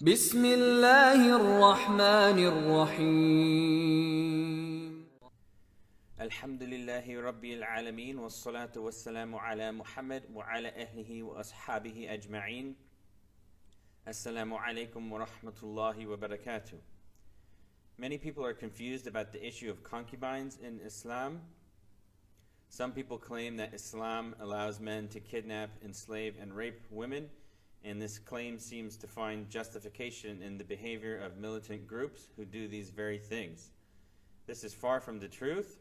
بسم الله الرحمن الرحيم. الحمد لله رب العالمين والصلاة والسلام على محمد وعلى أهله وأصحابه أجمعين. Assalamu alaikum wa rahmatullahi wa barakatuh. Many people are confused about the issue of concubines in Islam. Some people claim that Islam allows men to kidnap, enslave, and rape women, and this claim seems to find justification in the behavior of militant groups who do these very things. This is far from the truth,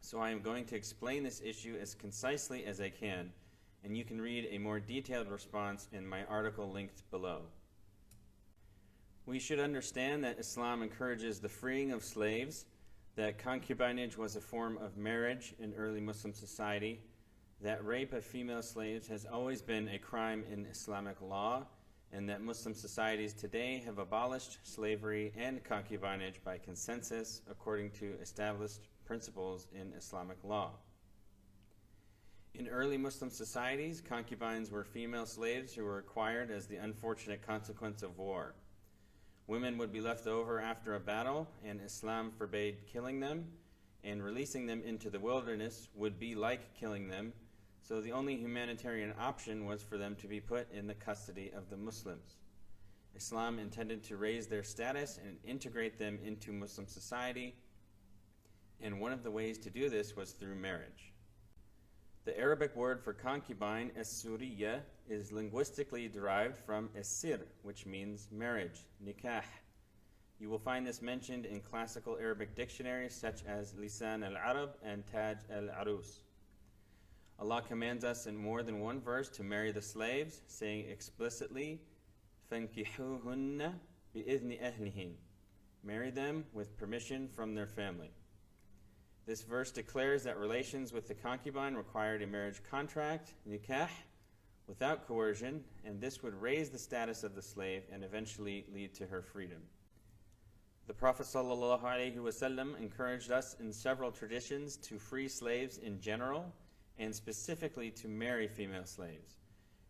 so I am going to explain this issue as concisely as I can, and you can read a more detailed response in my article linked below. We should understand that Islam encourages the freeing of slaves, that concubinage was a form of marriage in early Muslim society, that rape of female slaves has always been a crime in Islamic law, and that Muslim societies today have abolished slavery and concubinage by consensus according to established principles in Islamic law. In early Muslim societies, concubines were female slaves who were acquired as the unfortunate consequence of war. Women would be left over after a battle, and Islam forbade killing them, and releasing them into the wilderness would be like killing them, so the only humanitarian option was for them to be put in the custody of the Muslims. Islam intended to raise their status and integrate them into Muslim society, and one of the ways to do this was through marriage. The Arabic word for concubine, as-suriyya, is linguistically derived from as-sir, which means marriage, nikah. You will find this mentioned in classical Arabic dictionaries such as Lisan al-Arab and Taj al-Arus. Allah commands us in more than one verse to marry the slaves, saying explicitly, فَانْكِحُوهُنَّ بِإِذْنِ أَهْلِهِنْ. Marry them with permission from their family. This verse declares that relations with the concubine required a marriage contract, nikah, without coercion, and this would raise the status of the slave and eventually lead to her freedom. The Prophet ﷺ encouraged us in several traditions to free slaves in general, and specifically to marry female slaves.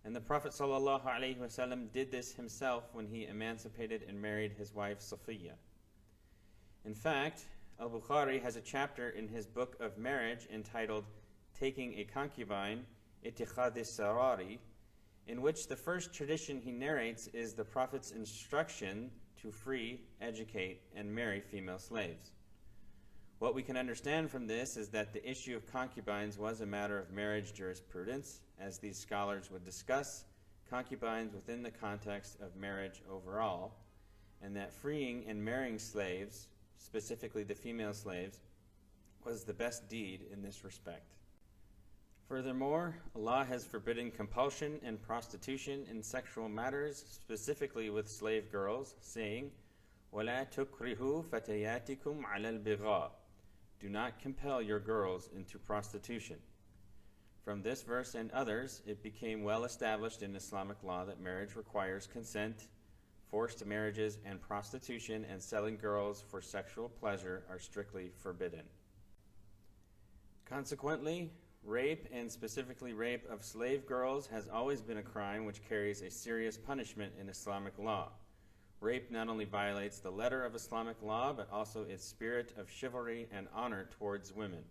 And the Prophet ﷺ did this himself when he emancipated and married his wife Safiya. In fact, Al-Bukhari has a chapter in his book of marriage entitled Taking a Concubine, Itikhad Sarari, in which the first tradition he narrates is the Prophet's instruction to free, educate, and marry female slaves. What we can understand from this is that the issue of concubines was a matter of marriage jurisprudence, as these scholars would discuss concubines within the context of marriage overall, and that freeing and marrying slaves, specifically the female slaves, was the best deed in this respect. Furthermore, Allah has forbidden compulsion and prostitution in sexual matters, specifically with slave girls, saying, وَلَا تُكْرِهُ فَتَيَاتِكُمْ عَلَى الْبِغَاءِ. Do not compel your girls into prostitution. From this verse and others, it became well established in Islamic law that marriage requires consent. Forced marriages and prostitution and selling girls for sexual pleasure are strictly forbidden. Consequently, rape, and specifically rape of slave girls, has always been a crime which carries a serious punishment in Islamic law. Rape not only violates the letter of Islamic law, but also its spirit of chivalry and honor towards women.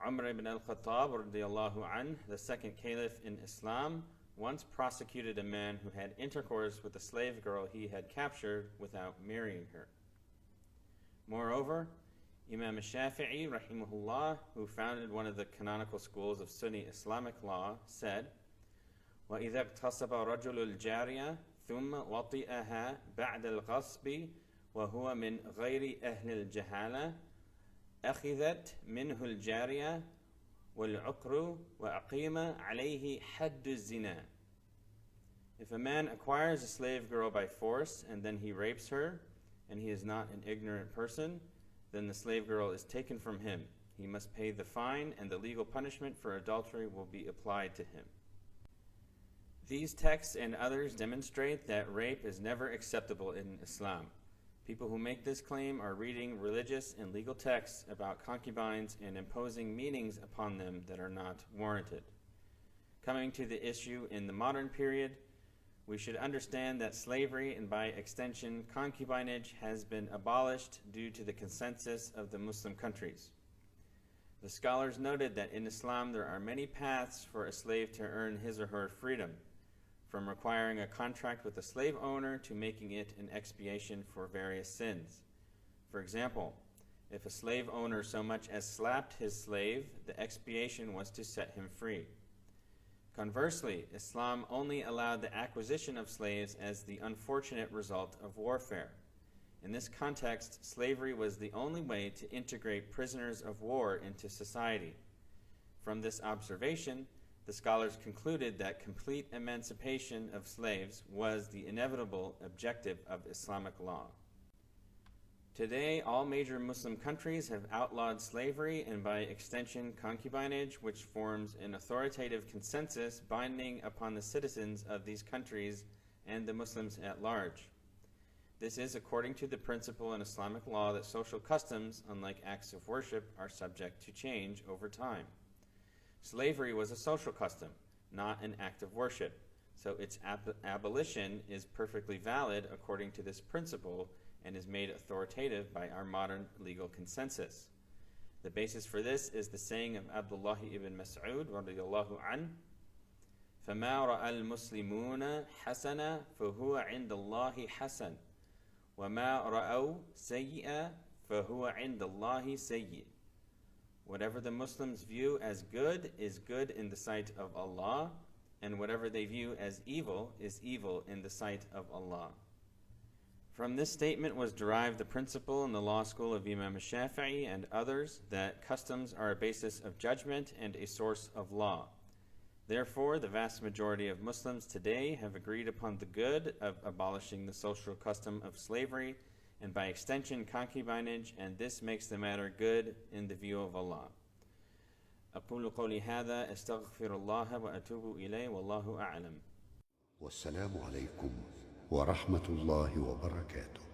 Umar ibn al-Khattab, radiyallahu anh, the second caliph in Islam, once prosecuted a man who had intercourse with a slave girl he had captured without marrying her. Moreover, Imam Shafi'i, rahimahullah, who founded one of the canonical schools of Sunni Islamic law, said, وَإِذَا اغْتَصَبَ رَجُلُ الْجَارِيَةِ ثُمَّ وَطِئَهَا بَعْدَ الْغَصْبِ وَهُوَ مِنْ غَيْرِ أَهْلِ الْجَهَالَةِ أَخِذَتْ مِنْهُ الْجَارِيَةِ وَالْعُقْرُ وَأَقِيمَ عَلَيْهِ حَدُّ الزِّنَا. If a man acquires a slave girl by force and then he rapes her, and he is not an ignorant person, then the slave girl is taken from him. He must pay the fine, and the legal punishment for adultery will be applied to him. These texts and others demonstrate that rape is never acceptable in Islam. People who make this claim are reading religious and legal texts about concubines and imposing meanings upon them that are not warranted. Coming to the issue in the modern period, we should understand that slavery and by extension concubinage has been abolished due to the consensus of the Muslim countries. The scholars noted that in Islam there are many paths for a slave to earn his or her freedom, from requiring a contract with a slave owner to making it an expiation for various sins. For example, if a slave owner so much as slapped his slave, the expiation was to set him free. Conversely, Islam only allowed the acquisition of slaves as the unfortunate result of warfare. In this context, slavery was the only way to integrate prisoners of war into society. From this observation, the scholars concluded that complete emancipation of slaves was the inevitable objective of Islamic law. Today, all major Muslim countries have outlawed slavery and by extension concubinage, which forms an authoritative consensus binding upon the citizens of these countries and the Muslims at large. This is according to the principle in Islamic law that social customs, unlike acts of worship, are subject to change over time. Slavery was a social custom, not an act of worship, so its abolition is perfectly valid according to this principle and is made authoritative by our modern legal consensus. The basis for this is the saying of Abdullah ibn Mas'ud radiyallahu anh, فَمَا رَأَى الْمُسْلِمُونَ حَسَنًا فَهُوَ عِنْدَ اللَّهِ حَسَنٌ وَمَا رَأَوْا سَيِّئًا فَهُوَ عِنْدَ اللَّهِ سَيِّئٌ. Whatever the Muslims view as good is good in the sight of Allah, and whatever they view as evil is evil in the sight of Allah. From this statement was derived the principle in the law school of Imam Shafi'i and others that customs are a basis of judgment and a source of law. Therefore, the vast majority of Muslims today have agreed upon the good of abolishing the social custom of slavery and by extension concubinage, and this makes the matter good in the view of Allah. أقول قولي هذا أستغفر الله وأتوب إليه والله أعلم. والسلام عليكم ورحمة الله وبركاته.